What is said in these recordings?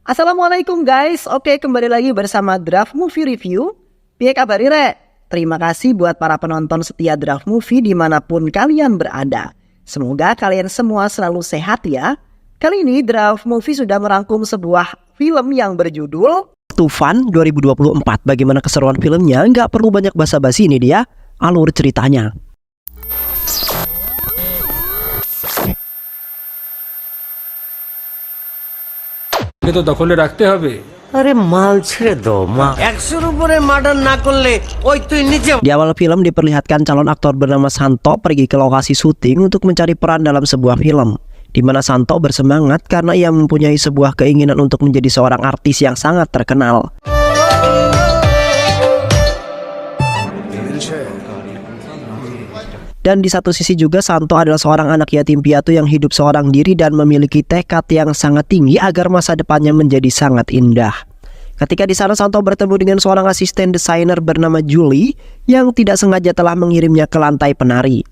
Assalamualaikum guys, oke kembali lagi bersama Draft Movie Review. Piye kabari rek? Terima kasih buat para penonton setia Draft Movie dimanapun kalian berada. Semoga kalian semua selalu sehat ya. Kali ini Draft Movie sudah merangkum sebuah film yang berjudul Tufan 2024. Bagaimana keseruan filmnya? Nggak perlu banyak basa-basi, ini dia alur ceritanya. তো দখলে রাখতে হবে। আরে মাল ছেড়ে দাও মা, 100-র উপরে মার্ডার না করলে ওই তুই নিচে। Di awal film diperlihatkan calon aktor bernama Santo pergi ke lokasi syuting untuk mencari peran dalam sebuah film, di mana Santo bersemangat karena ia mempunyai sebuah keinginan untuk menjadi seorang artis yang sangat terkenal. Dan di satu sisi juga Santo adalah seorang anak yatim piatu yang hidup seorang diri dan memiliki tekad yang sangat tinggi agar masa depannya menjadi sangat indah. Ketika di sana Santo bertemu dengan seorang asisten desainer bernama Julie yang tidak sengaja telah mengirimnya ke lantai penari.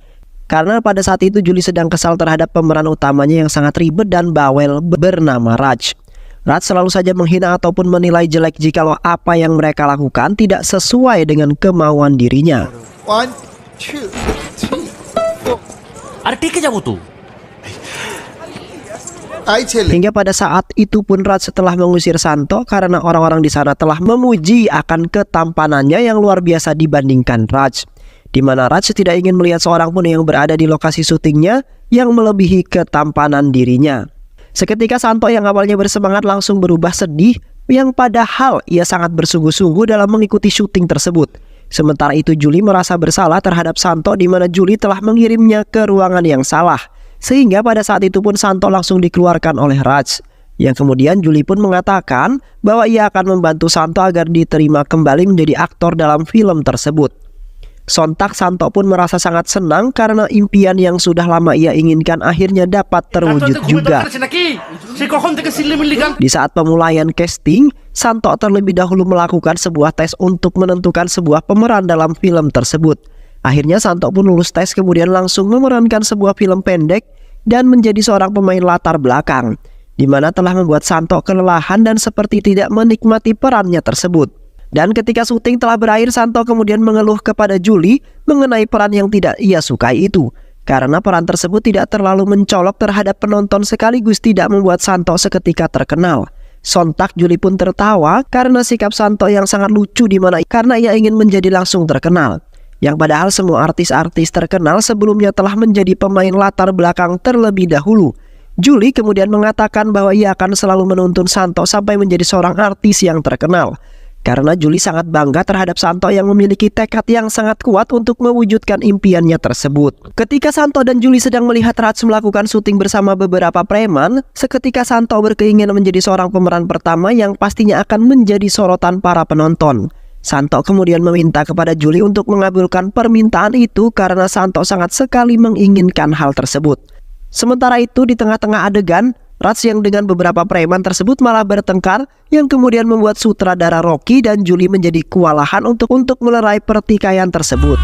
Karena pada saat itu Julie sedang kesal terhadap pemeran utamanya yang sangat ribet dan bawel bernama Raj. Raj selalu saja menghina ataupun menilai jelek jikalau apa yang mereka lakukan tidak sesuai dengan kemauan dirinya. 1, 2, 3. আরে টিকে যাবো তো। Hingga pada saat itu pun Raj setelah mengusir Santo karena orang-orang di sana telah memuji akan ketampanannya yang luar biasa dibandingkan Raj, di mana Raj tidak ingin melihat seorang pun yang berada di lokasi syutingnya yang melebihi ketampanan dirinya. Seketika Santo yang awalnya bersemangat langsung berubah sedih, yang padahal ia sangat bersungguh-sungguh dalam mengikuti syuting tersebut. Sementara itu Julie merasa bersalah terhadap Santo di mana Julie telah mengirimnya ke ruangan yang salah. Sehingga pada saat itu pun Santo langsung dikeluarkan oleh Raj. Yang kemudian Julie pun mengatakan bahwa ia akan membantu Santo agar diterima kembali menjadi aktor dalam film tersebut. Sontak Santo pun merasa sangat senang karena impian yang sudah lama ia inginkan akhirnya dapat terwujud juga. Di saat pemulaian casting, Santo terlebih dahulu melakukan sebuah tes untuk menentukan sebuah pemeran dalam film tersebut. Akhirnya Santo pun lulus tes kemudian langsung memerankan sebuah film pendek dan menjadi seorang pemain latar belakang, di mana telah membuat Santo kelelahan dan seperti tidak menikmati perannya tersebut. Dan ketika syuting telah berakhir, Santo kemudian mengeluh kepada Julie mengenai peran yang tidak ia sukai itu, karena peran tersebut tidak terlalu mencolok terhadap penonton sekaligus tidak membuat Santo seketika terkenal. Sontak Julie pun tertawa karena sikap Santo yang sangat lucu di mana karena ia ingin menjadi langsung terkenal. Yang padahal semua artis-artis terkenal sebelumnya telah menjadi pemain latar belakang terlebih dahulu. Julie kemudian mengatakan bahwa ia akan selalu menuntun Santo sampai menjadi seorang artis yang terkenal. Karena Julie sangat bangga terhadap Santo yang memiliki tekad yang sangat kuat untuk mewujudkan impiannya tersebut. Ketika Santo dan Julie sedang melihat Raj melakukan syuting bersama beberapa preman, seketika Santo berkeinginan menjadi seorang pemeran pertama yang pastinya akan menjadi sorotan para penonton. Santo kemudian meminta kepada Julie untuk mengabulkan permintaan itu karena Santo sangat sekali menginginkan hal tersebut. Sementara itu di tengah-tengah adegan, Raj yang dengan beberapa preman tersebut malah bertengkar yang kemudian membuat sutradara Rocky dan Julie menjadi kewalahan untuk melerai pertikaian tersebut.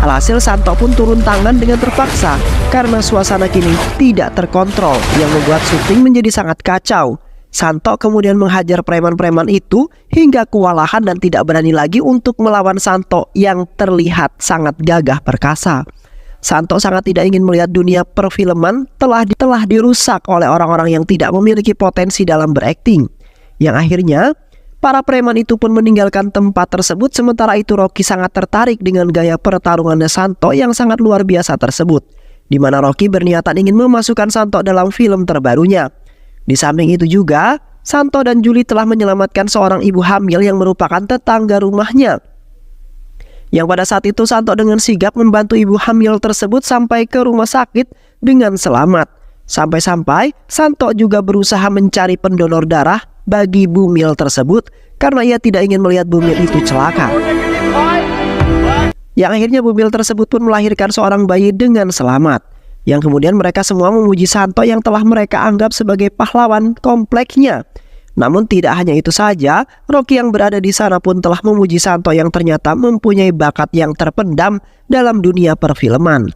Alhasil Santo pun turun tangan dengan terpaksa karena suasana kini tidak terkontrol yang membuat syuting menjadi sangat kacau. Santo kemudian menghajar preman-preman itu hingga kewalahan dan tidak berani lagi untuk melawan Santo yang terlihat sangat gagah perkasa. Santo sangat tidak ingin melihat dunia perfilman telah dirusak oleh orang-orang yang tidak memiliki potensi dalam berakting. Yang akhirnya para preman itu pun meninggalkan tempat tersebut. Sementara itu Rocky sangat tertarik dengan gaya pertarungannya Santo yang sangat luar biasa tersebut, di mana Rocky berniatan ingin memasukkan Santo dalam film terbarunya. Di samping itu juga Santo dan Julie telah menyelamatkan seorang ibu hamil yang merupakan tetangga rumahnya. Yang pada saat itu Santo dengan sigap membantu ibu hamil tersebut sampai ke rumah sakit dengan selamat. Sampai-sampai Santo juga berusaha mencari pendonor darah bagi Bumil tersebut karena ia tidak ingin melihat Bumil itu celaka. Yang akhirnya Bumil tersebut pun melahirkan seorang bayi dengan selamat. Yang kemudian mereka semua memuji Santo yang telah mereka anggap sebagai pahlawan kompleknya. Namun tidak hanya itu saja, Rocky yang berada di sana pun telah memuji Santo yang ternyata mempunyai bakat yang terpendam dalam dunia perfilman.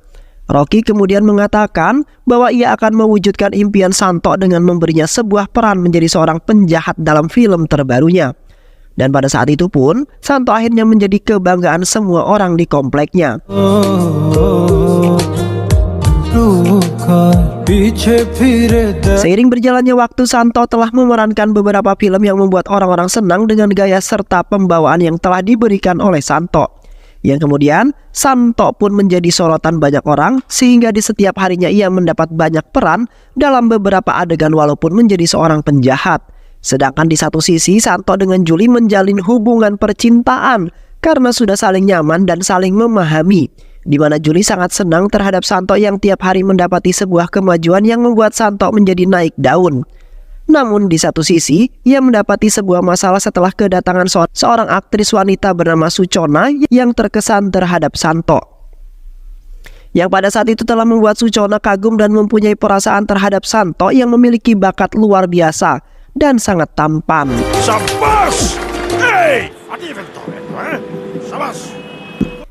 Rocky kemudian mengatakan bahwa ia akan mewujudkan impian Santo dengan memberinya sebuah peran menjadi seorang penjahat dalam film terbarunya. Dan pada saat itu pun, Santo akhirnya menjadi kebanggaan semua orang di kompleknya. Seiring berjalannya waktu, Santo telah memerankan beberapa film yang membuat orang-orang senang dengan gaya serta pembawaan yang telah diberikan oleh Santo. Yang kemudian, Santo pun menjadi sorotan banyak orang, sehingga di setiap harinya ia mendapat banyak peran dalam beberapa adegan walaupun menjadi seorang penjahat. Sedangkan di satu sisi, Santo dengan Julie menjalin hubungan percintaan karena sudah saling nyaman dan saling memahami, di mana Julie sangat senang terhadap Santo yang tiap hari mendapati sebuah kemajuan yang membuat Santo menjadi naik daun. Namun di satu sisi, ia mendapati sebuah masalah setelah kedatangan seorang aktris wanita bernama Suchona yang terkesan terhadap Santo, yang pada saat itu telah membuat Suchona kagum dan mempunyai perasaan terhadap Santo yang memiliki bakat luar biasa dan sangat tampan.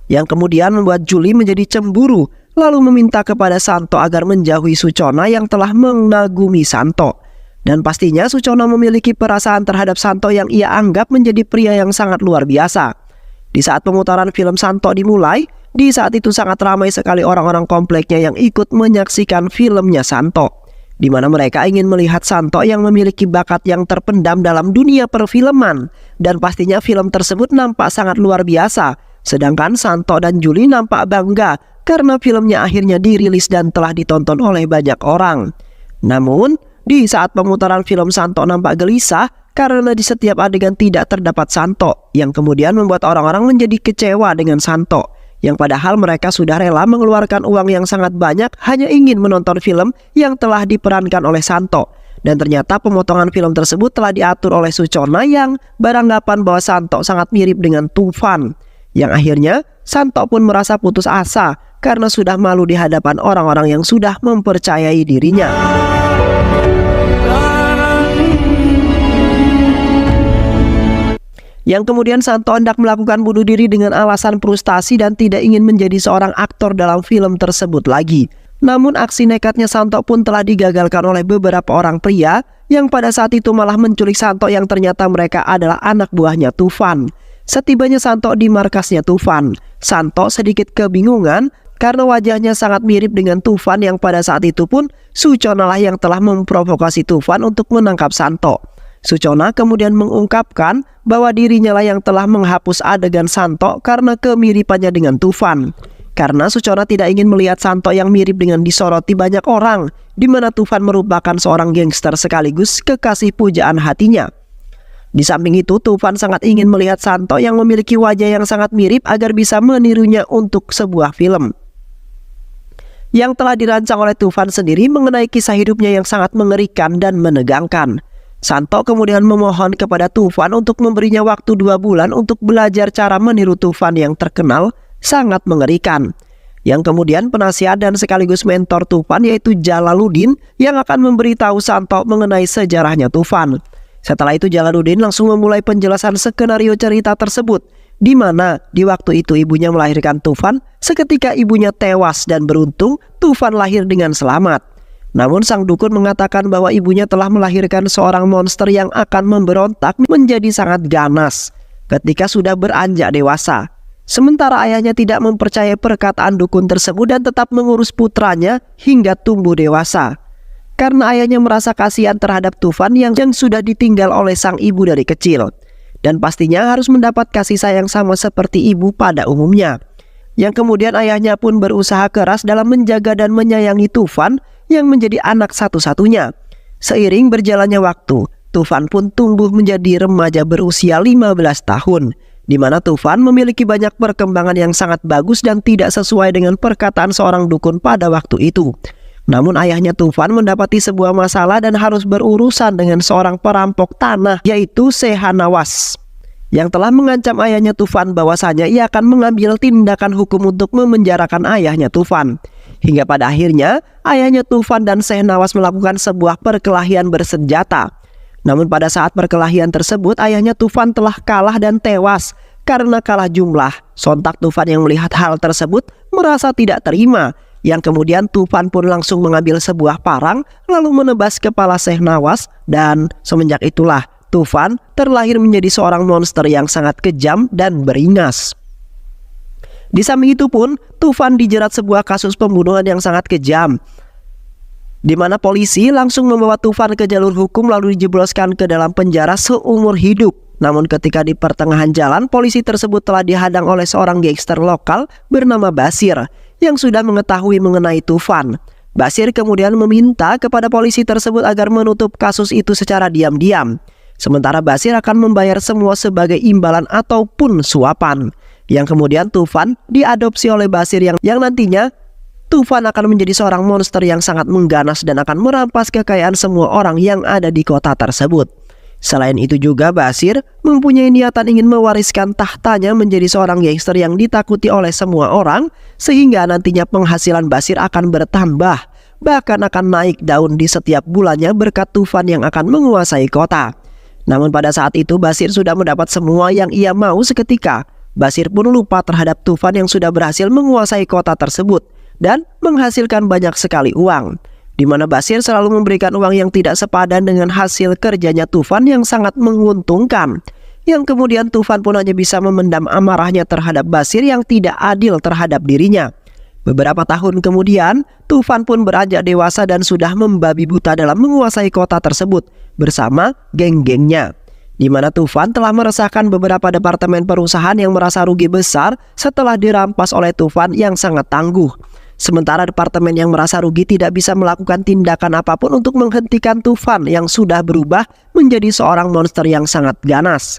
Yang kemudian membuat Julie menjadi cemburu, lalu meminta kepada Santo agar menjauhi Suchona yang telah mengagumi Santo. Dan pastinya Suchona memiliki perasaan terhadap Santo yang ia anggap menjadi pria yang sangat luar biasa. Di saat pemutaran film Santo dimulai, di saat itu sangat ramai sekali orang-orang kompleknya yang ikut menyaksikan filmnya Santo, di mana mereka ingin melihat Santo yang memiliki bakat yang terpendam dalam dunia perfilman. Dan pastinya film tersebut nampak sangat luar biasa. Sedangkan Santo dan Julie nampak bangga karena filmnya akhirnya dirilis dan telah ditonton oleh banyak orang. Namun, di saat pemutaran film Santo nampak gelisah karena di setiap adegan tidak terdapat Santo, yang kemudian membuat orang-orang menjadi kecewa dengan Santo, yang padahal mereka sudah rela mengeluarkan uang yang sangat banyak hanya ingin menonton film yang telah diperankan oleh Santo. Dan ternyata pemotongan film tersebut telah diatur oleh Suchona yang beranggapan bahwa Santo sangat mirip dengan Tufan, yang akhirnya Santo pun merasa putus asa karena sudah malu di hadapan orang-orang yang sudah mempercayai dirinya. Yang kemudian Santo hendak melakukan bunuh diri dengan alasan frustasi dan tidak ingin menjadi seorang aktor dalam film tersebut lagi. Namun aksi nekatnya Santo pun telah digagalkan oleh beberapa orang pria yang pada saat itu malah menculik Santo yang ternyata mereka adalah anak buahnya Tufan. Setibanya Santo di markasnya Tufan, Santo sedikit kebingungan karena wajahnya sangat mirip dengan Tufan yang pada saat itu pun Suchona lah yang telah memprovokasi Tufan untuk menangkap Santo. Suchona kemudian mengungkapkan bahwa dirinya lah yang telah menghapus adegan Santo karena kemiripannya dengan Tufan. Karena Suchona tidak ingin melihat Santo yang mirip dengan disoroti banyak orang, di mana Tufan merupakan seorang gangster sekaligus kekasih pujaan hatinya. Di samping itu, Tufan sangat ingin melihat Santo yang memiliki wajah yang sangat mirip agar bisa menirunya untuk sebuah film yang telah dirancang oleh Tufan sendiri mengenai kisah hidupnya yang sangat mengerikan dan menegangkan. Santo kemudian memohon kepada Tufan untuk memberinya waktu 2 bulan untuk belajar cara meniru Tufan yang terkenal sangat mengerikan. Yang kemudian penasihat dan sekaligus mentor Tufan yaitu Jalaluddin yang akan memberitahu Santo mengenai sejarahnya Tufan. Setelah itu Jalaluddin langsung memulai penjelasan skenario cerita tersebut, di mana di waktu itu ibunya melahirkan Tufan, seketika ibunya tewas dan beruntung Tufan lahir dengan selamat. Namun sang dukun mengatakan bahwa ibunya telah melahirkan seorang monster yang akan memberontak menjadi sangat ganas ketika sudah beranjak dewasa. Sementara ayahnya tidak mempercayai perkataan dukun tersebut dan tetap mengurus putranya hingga tumbuh dewasa. Karena ayahnya merasa kasihan terhadap Tufan yang sudah ditinggal oleh sang ibu dari kecil. Dan pastinya harus mendapat kasih sayang sama seperti ibu pada umumnya. Yang kemudian ayahnya pun berusaha keras dalam menjaga dan menyayangi Tufan yang menjadi anak satu-satunya. Seiring berjalannya waktu, Tufan pun tumbuh menjadi remaja berusia 15 tahun, di mana Tufan memiliki banyak perkembangan yang sangat bagus dan tidak sesuai dengan perkataan seorang dukun pada waktu itu. Namun ayahnya Tufan mendapati sebuah masalah dan harus berurusan dengan seorang perampok tanah yaitu Sehanawas, yang telah mengancam ayahnya Tufan bahwasanya ia akan mengambil tindakan hukum untuk memenjarakan ayahnya Tufan. Hingga pada akhirnya ayahnya Tufan dan Sehnawas melakukan sebuah perkelahian bersenjata. Namun pada saat perkelahian tersebut ayahnya Tufan telah kalah dan tewas karena kalah jumlah. Sontak Tufan yang melihat hal tersebut merasa tidak terima. Yang kemudian Tufan pun langsung mengambil sebuah parang lalu menebas kepala Syekh Nawas, dan semenjak itulah Tufan terlahir menjadi seorang monster yang sangat kejam dan beringas. Di samping itu pun Tufan dijerat sebuah kasus pembunuhan yang sangat kejam, di mana polisi langsung membawa Tufan ke jalur hukum lalu dijebloskan ke dalam penjara seumur hidup. Namun ketika di pertengahan jalan, polisi tersebut telah dihadang oleh seorang gangster lokal bernama Basir yang sudah mengetahui mengenai Tufan. Basir kemudian meminta kepada polisi tersebut agar menutup kasus itu secara diam-diam. Sementara Basir akan membayar semua sebagai imbalan ataupun suapan. Yang kemudian Tufan diadopsi oleh Basir yang nantinya Tufan akan menjadi seorang monster yang sangat mengganas dan akan merampas kekayaan semua orang yang ada di kota tersebut. Selain itu juga Basir mempunyai niatan ingin mewariskan tahtanya menjadi seorang gangster yang ditakuti oleh semua orang, sehingga nantinya penghasilan Basir akan bertambah, bahkan akan naik daun di setiap bulannya berkat Tufan yang akan menguasai kota. Namun pada saat itu Basir sudah mendapat semua yang ia mau seketika. Basir pun lupa terhadap Tufan yang sudah berhasil menguasai kota tersebut dan menghasilkan banyak sekali uang, di mana Basir selalu memberikan uang yang tidak sepadan dengan hasil kerjanya Tufan yang sangat menguntungkan. Yang kemudian Tufan pun hanya bisa memendam amarahnya terhadap Basir yang tidak adil terhadap dirinya. Beberapa tahun kemudian, Tufan pun beranjak dewasa dan sudah membabi buta dalam menguasai kota tersebut bersama geng-gengnya, di mana Tufan telah meresahkan beberapa departemen perusahaan yang merasa rugi besar setelah dirampas oleh Tufan yang sangat tangguh. Sementara departemen yang merasa rugi tidak bisa melakukan tindakan apapun untuk menghentikan Tufan yang sudah berubah menjadi seorang monster yang sangat ganas.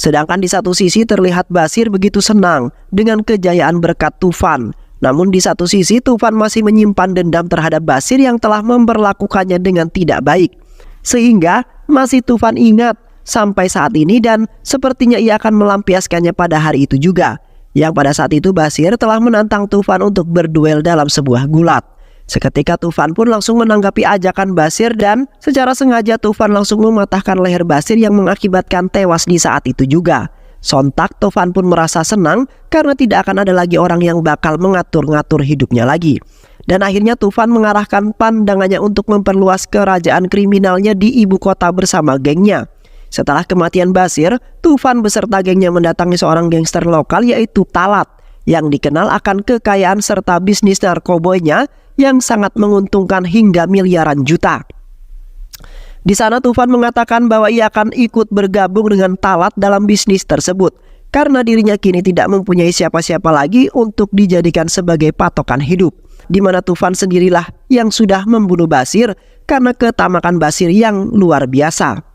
Sedangkan di satu sisi terlihat Basir begitu senang dengan kejayaan berkat Tufan. Namun di satu sisi Tufan masih menyimpan dendam terhadap Basir yang telah memperlakukannya dengan tidak baik. Sehingga masih Tufan ingat sampai saat ini dan sepertinya ia akan melampiaskannya pada hari itu juga. Yang pada saat itu Basir telah menantang Tufan untuk berduel dalam sebuah gulat. Seketika Tufan pun langsung menanggapi ajakan Basir dan secara sengaja Tufan langsung mematahkan leher Basir yang mengakibatkan tewas di saat itu juga. Sontak Tufan pun merasa senang karena tidak akan ada lagi orang yang bakal mengatur-ngatur hidupnya lagi. Dan akhirnya Tufan mengarahkan pandangannya untuk memperluas kerajaan kriminalnya di ibu kota bersama gengnya. Setelah kematian Basir, Tufan beserta gengnya mendatangi seorang gangster lokal yaitu Talat, yang dikenal akan kekayaan serta bisnis narkoboynya yang sangat menguntungkan hingga miliaran juta. Di sana Tufan mengatakan bahwa ia akan ikut bergabung dengan Talat dalam bisnis tersebut karena dirinya kini tidak mempunyai siapa-siapa lagi untuk dijadikan sebagai patokan hidup, di mana Tufan sendirilah yang sudah membunuh Basir karena ketamakan Basir yang luar biasa.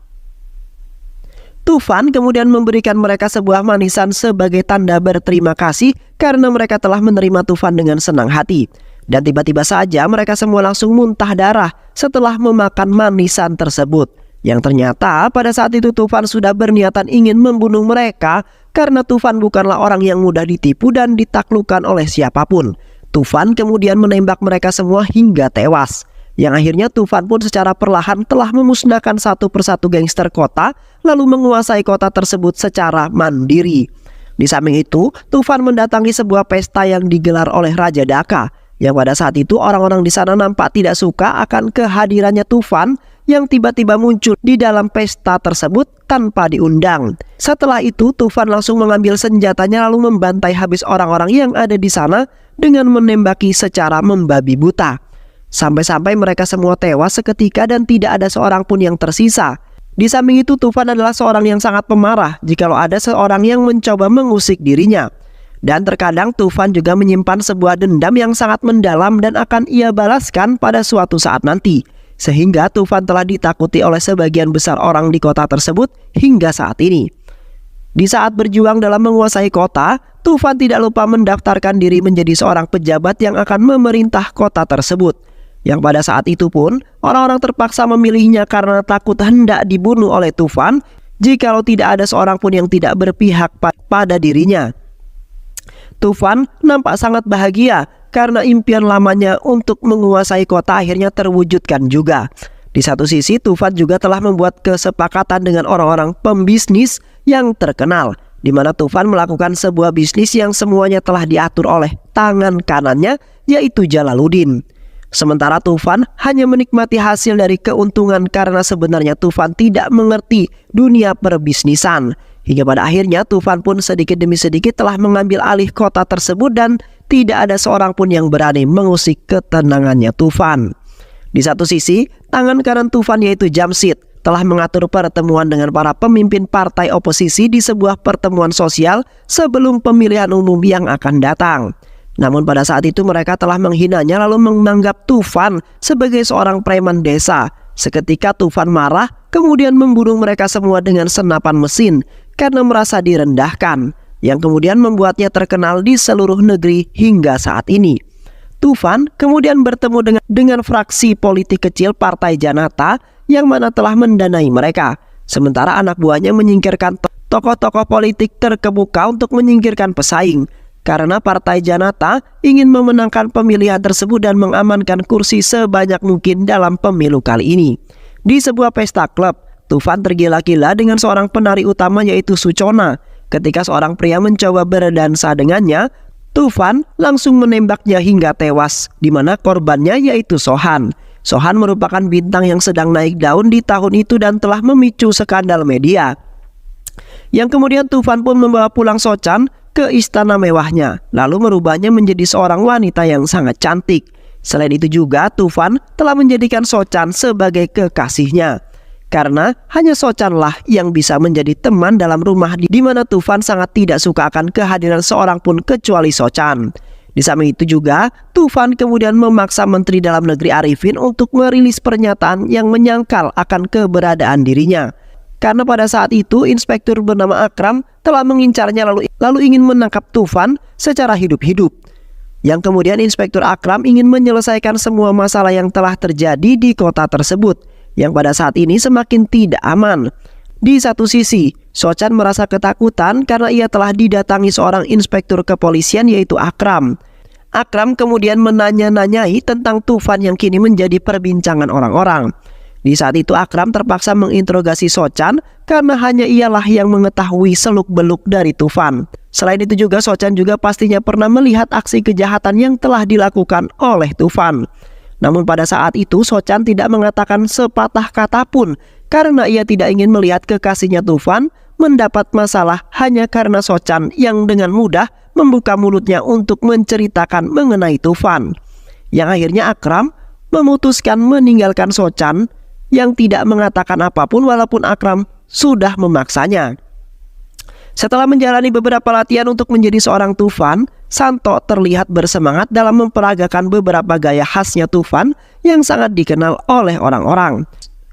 Tufan kemudian memberikan mereka sebuah manisan sebagai tanda berterima kasih karena mereka telah menerima Tufan dengan senang hati. Dan tiba-tiba saja mereka semua langsung muntah darah setelah memakan manisan tersebut. Yang ternyata pada saat itu Tufan sudah berniatan ingin membunuh mereka karena Tufan bukanlah orang yang mudah ditipu dan ditaklukkan oleh siapapun. Tufan kemudian menembak mereka semua hingga tewas. Yang akhirnya Tufan pun secara perlahan telah memusnahkan satu persatu gangster kota lalu menguasai kota tersebut secara mandiri. Di samping itu, Tufan mendatangi sebuah pesta yang digelar oleh Raja Daka, yang pada saat itu orang-orang di sana nampak tidak suka akan kehadirannya Tufan yang tiba-tiba muncul di dalam pesta tersebut tanpa diundang. Setelah itu Tufan langsung mengambil senjatanya lalu membantai habis orang-orang yang ada di sana dengan menembaki secara membabi buta. Sampai-sampai mereka semua tewas seketika dan tidak ada seorang pun yang tersisa. Di samping itu Tufan adalah seorang yang sangat pemarah jikalau ada seorang yang mencoba mengusik dirinya. Dan terkadang Tufan juga menyimpan sebuah dendam yang sangat mendalam dan akan ia balaskan pada suatu saat nanti. Sehingga Tufan telah ditakuti oleh sebagian besar orang di kota tersebut hingga saat ini. Di saat berjuang dalam menguasai kota, Tufan tidak lupa mendaftarkan diri menjadi seorang pejabat yang akan memerintah kota tersebut. Yang pada saat itu pun orang-orang terpaksa memilihnya karena takut hendak dibunuh oleh Tufan jikalau tidak ada seorang pun yang tidak berpihak pada dirinya. Tufan nampak sangat bahagia karena impian lamanya untuk menguasai kota akhirnya terwujudkan juga. Di satu sisi Tufan juga telah membuat kesepakatan dengan orang-orang pembisnis yang terkenal, di mana Tufan melakukan sebuah bisnis yang semuanya telah diatur oleh tangan kanannya, yaitu Jalaluddin. Sementara Tufan hanya menikmati hasil dari keuntungan karena sebenarnya Tufan tidak mengerti dunia perbisnisan. Hingga pada akhirnya Tufan pun sedikit demi sedikit telah mengambil alih kota tersebut dan tidak ada seorang pun yang berani mengusik ketenangannya Tufan. Di satu sisi, tangan kanan Tufan yaitu Jamshid telah mengatur pertemuan dengan para pemimpin partai oposisi di sebuah pertemuan sosial sebelum pemilihan umum yang akan datang. Namun pada saat itu mereka telah menghinanya lalu menganggap Tufan sebagai seorang preman desa. Seketika Tufan marah kemudian membunuh mereka semua dengan senapan mesin karena merasa direndahkan, yang kemudian membuatnya terkenal di seluruh negeri hingga saat ini. Tufan kemudian bertemu dengan fraksi politik kecil Partai Janata yang mana telah mendanai mereka. Sementara anak buahnya menyingkirkan tokoh-tokoh politik terkemuka untuk menyingkirkan pesaing. Karena Partai Janata ingin memenangkan pemilihan tersebut dan mengamankan kursi sebanyak mungkin dalam pemilu kali ini. Di sebuah pesta klub, Tufan tergila-gila dengan seorang penari utama yaitu Suchona. Ketika seorang pria mencoba berdansa dengannya, Tufan langsung menembaknya hingga tewas, di mana korbannya yaitu Sohan. Sohan merupakan bintang yang sedang naik daun di tahun itu dan telah memicu skandal media. Yang kemudian Tufan pun membawa pulang Sochan ke istana mewahnya, lalu merubahnya menjadi seorang wanita yang sangat cantik. Selain itu juga Tufan telah menjadikan Sochan sebagai kekasihnya. Karena hanya Sochanlah yang bisa menjadi teman dalam rumah di mana Tufan sangat tidak suka akan kehadiran seorang pun kecuali Sochan. Di samping itu juga, Tufan kemudian memaksa Menteri Dalam Negeri Arifin untuk merilis pernyataan yang menyangkal akan keberadaan dirinya. Karena pada saat itu inspektur bernama Akram telah mengincarnya lalu ingin menangkap Tufan secara hidup-hidup. Yang kemudian inspektur Akram ingin menyelesaikan semua masalah yang telah terjadi di kota tersebut, yang pada saat ini semakin tidak aman. Di satu sisi, Sochan merasa ketakutan karena ia telah didatangi seorang inspektur kepolisian yaitu Akram. Akram kemudian menanya-nanyai tentang Tufan yang kini menjadi perbincangan orang-orang. Di saat itu Akram terpaksa menginterogasi Sochan karena hanya ialah yang mengetahui seluk-beluk dari Tufan. Selain itu juga Sochan juga pastinya pernah melihat aksi kejahatan yang telah dilakukan oleh Tufan. Namun pada saat itu Sochan tidak mengatakan sepatah kata pun karena ia tidak ingin melihat kekasihnya Tufan mendapat masalah hanya karena Sochan yang dengan mudah membuka mulutnya untuk menceritakan mengenai Tufan. Yang akhirnya Akram memutuskan meninggalkan Sochan yang tidak mengatakan apapun walaupun Akram sudah memaksanya. Setelah menjalani beberapa latihan untuk menjadi seorang Tufan, Santo terlihat bersemangat dalam memperagakan beberapa gaya khasnya Tufan yang sangat dikenal oleh orang-orang.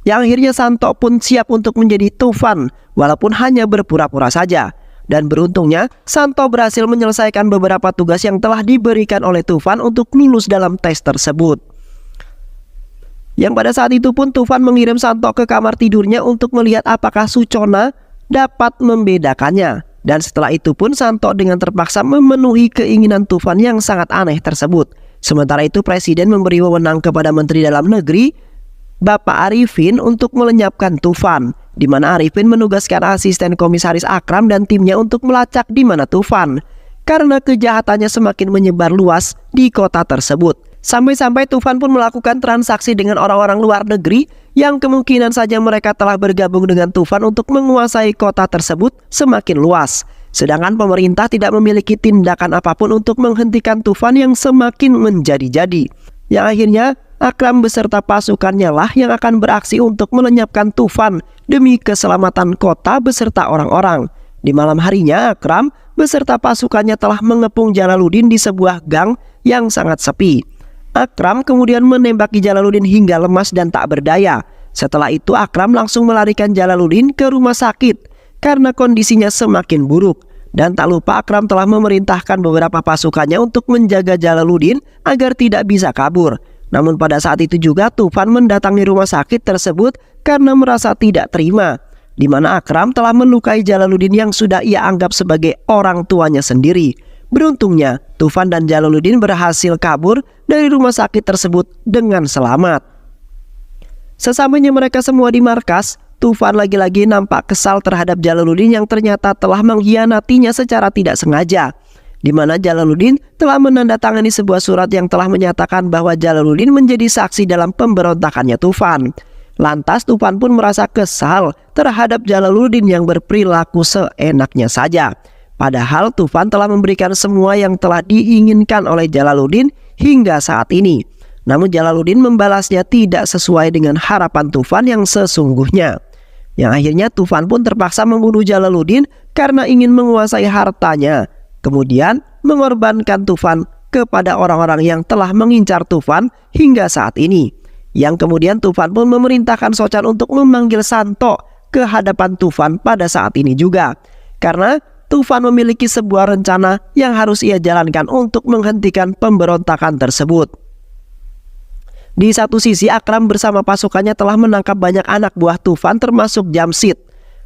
Yang akhirnya Santo pun siap untuk menjadi Tufan walaupun hanya berpura-pura saja. Dan beruntungnya Santo berhasil menyelesaikan beberapa tugas yang telah diberikan oleh Tufan untuk lulus dalam tes tersebut. Yang pada saat itu pun Tufan mengirim Santo ke kamar tidurnya untuk melihat apakah Suchona dapat membedakannya. Dan setelah itu pun Santo dengan terpaksa memenuhi keinginan Tufan yang sangat aneh tersebut. Sementara itu Presiden memberi wewenang kepada Menteri Dalam Negeri Bapak Arifin untuk melenyapkan Tufan, di mana Arifin menugaskan asisten komisaris Akram dan timnya untuk melacak di mana Tufan. Karena kejahatannya semakin menyebar luas di kota tersebut. Sampai-sampai Tufan pun melakukan transaksi dengan orang-orang luar negeri yang kemungkinan saja mereka telah bergabung dengan Tufan untuk menguasai kota tersebut semakin luas. Sedangkan pemerintah tidak memiliki tindakan apapun untuk menghentikan Tufan yang semakin menjadi-jadi. Yang akhirnya Akram beserta pasukannya lah yang akan beraksi untuk melenyapkan Tufan demi keselamatan kota beserta orang-orang. Di malam harinya Akram beserta pasukannya telah mengepung Jalaluddin di sebuah gang yang sangat sepi. Akram kemudian menembaki Jalaluddin hingga lemas dan tak berdaya. Setelah itu Akram langsung melarikan Jalaluddin ke rumah sakit karena kondisinya semakin buruk. Dan tak lupa Akram telah memerintahkan beberapa pasukannya untuk menjaga Jalaluddin agar tidak bisa kabur. Namun pada saat itu juga Tufan mendatangi rumah sakit tersebut karena merasa tidak terima, di mana Akram telah melukai Jalaluddin yang sudah ia anggap sebagai orang tuanya sendiri. Beruntungnya, Tufan dan Jalaluddin berhasil kabur dari rumah sakit tersebut dengan selamat. Sesampainya mereka semua di markas, Tufan lagi-lagi nampak kesal terhadap Jalaluddin yang ternyata telah mengkhianatinya secara tidak sengaja, di mana Jalaluddin telah menandatangani sebuah surat yang telah menyatakan bahwa Jalaluddin menjadi saksi dalam pemberontakannya Tufan. Lantas Tufan pun merasa kesal terhadap Jalaluddin yang berperilaku seenaknya saja. Padahal Tufan telah memberikan semua yang telah diinginkan oleh Jalaluddin hingga saat ini. Namun Jalaluddin membalasnya tidak sesuai dengan harapan Tufan yang sesungguhnya. Yang akhirnya Tufan pun terpaksa membunuh Jalaluddin karena ingin menguasai hartanya. Kemudian mengorbankan Tufan kepada orang-orang yang telah mengincar Tufan hingga saat ini. Yang kemudian Tufan pun memerintahkan Sochan untuk memanggil Santo ke hadapan Tufan pada saat ini juga. Karena Tufan memiliki sebuah rencana yang harus ia jalankan untuk menghentikan pemberontakan tersebut. Di satu sisi, Akram bersama pasukannya telah menangkap banyak anak buah Tufan termasuk Jamshid.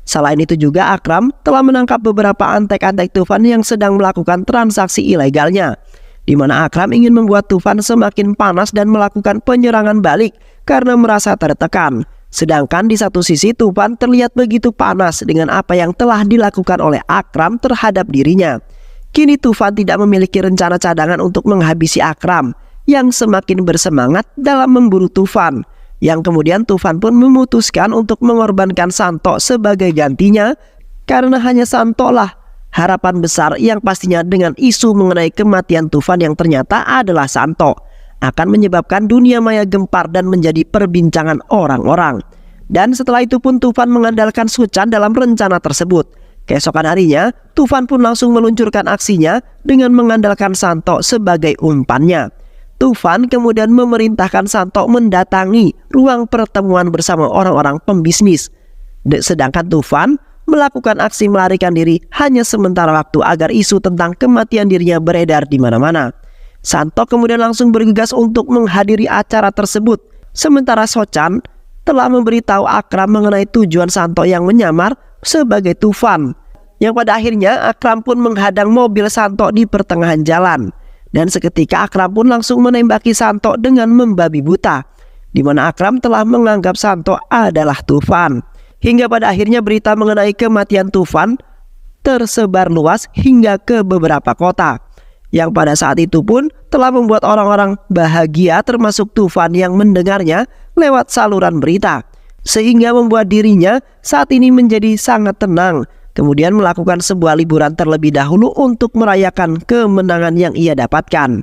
Selain itu juga Akram telah menangkap beberapa antek-antek Tufan yang sedang melakukan transaksi ilegalnya, di mana Akram ingin membuat Tufan semakin panas dan melakukan penyerangan balik karena merasa tertekan. Sedangkan di satu sisi Tufan terlihat begitu panas dengan apa yang telah dilakukan oleh Akram terhadap dirinya. Kini Tufan tidak memiliki rencana cadangan untuk menghabisi Akram yang semakin bersemangat dalam memburu Tufan. Yang kemudian Tufan pun memutuskan untuk mengorbankan Santo sebagai gantinya, karena hanya Santo lah harapan besar yang pastinya dengan isu mengenai kematian Tufan yang ternyata adalah Santo akan menyebabkan dunia maya gempar dan menjadi perbincangan orang-orang. Dan setelah itu pun Tufan mengandalkan Sochan dalam rencana tersebut. Keesokan harinya Tufan pun langsung meluncurkan aksinya dengan mengandalkan Santo sebagai umpannya. Tufan kemudian memerintahkan Santo mendatangi ruang pertemuan bersama orang-orang pembisnis. Sedangkan Tufan melakukan aksi melarikan diri hanya sementara waktu agar isu tentang kematian dirinya beredar di mana-mana. Santo kemudian langsung bergegas untuk menghadiri acara tersebut. Sementara Sochan telah memberitahu Akram mengenai tujuan Santo yang menyamar sebagai Tufan. Yang pada akhirnya Akram pun menghadang mobil Santo di pertengahan jalan. Dan seketika Akram pun langsung menembaki Santo dengan membabi buta, di mana Akram telah menganggap Santo adalah Tufan. Hingga pada akhirnya berita mengenai kematian Tufan tersebar luas hingga ke beberapa kota, yang pada saat itu pun telah membuat orang-orang bahagia termasuk Tufan yang mendengarnya lewat saluran berita, sehingga membuat dirinya saat ini menjadi sangat tenang. Kemudian melakukan sebuah liburan terlebih dahulu untuk merayakan kemenangan yang ia dapatkan.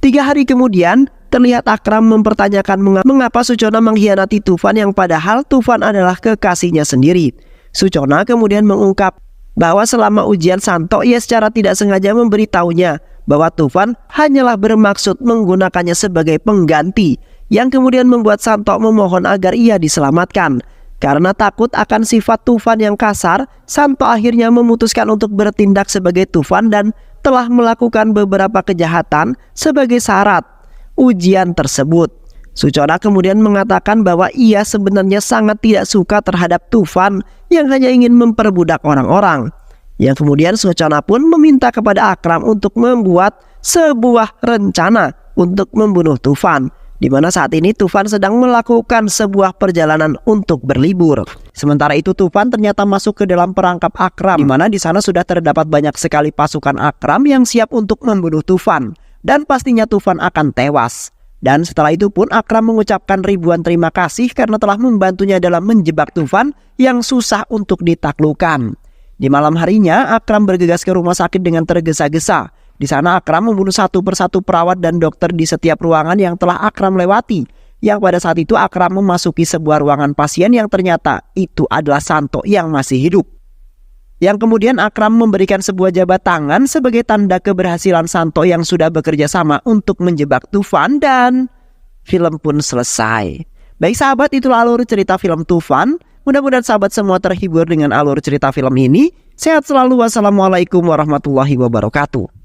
3 hari kemudian terlihat Akram mempertanyakan mengapa Suchona mengkhianati Tufan yang padahal Tufan adalah kekasihnya sendiri. Suchona kemudian mengungkap bahwa selama ujian Santo ia secara tidak sengaja memberitahunya bahwa Tufan hanyalah bermaksud menggunakannya sebagai pengganti, yang kemudian membuat Santo memohon agar ia diselamatkan. Karena takut akan sifat Tufan yang kasar, Santo akhirnya memutuskan untuk bertindak sebagai Tufan dan telah melakukan beberapa kejahatan sebagai syarat ujian tersebut. Suchona kemudian mengatakan bahwa ia sebenarnya sangat tidak suka terhadap Tufan yang hanya ingin memperbudak orang-orang. Yang kemudian Suchona pun meminta kepada Akram untuk membuat sebuah rencana untuk membunuh Tufan, di mana saat ini Tufan sedang melakukan sebuah perjalanan untuk berlibur. Sementara itu Tufan ternyata masuk ke dalam perangkap Akram, di mana di sana sudah terdapat banyak sekali pasukan Akram yang siap untuk membunuh Tufan, dan pastinya Tufan akan tewas. Dan setelah itu pun Akram mengucapkan ribuan terima kasih karena telah membantunya dalam menjebak Tufan yang susah untuk ditaklukkan. Di malam harinya Akram bergegas ke rumah sakit dengan tergesa-gesa. Di sana Akram membunuh satu persatu perawat dan dokter di setiap ruangan yang telah Akram lewati. Yang pada saat itu Akram memasuki sebuah ruangan pasien yang ternyata itu adalah Santo yang masih hidup. Yang kemudian Akram memberikan sebuah jabat tangan sebagai tanda keberhasilan Santo yang sudah bekerja sama untuk menjebak Tufan, dan film pun selesai. Baik sahabat, itulah alur cerita film Tufan. Mudah-mudahan sahabat semua terhibur dengan alur cerita film ini. Sehat selalu. Wassalamualaikum warahmatullahi wabarakatuh.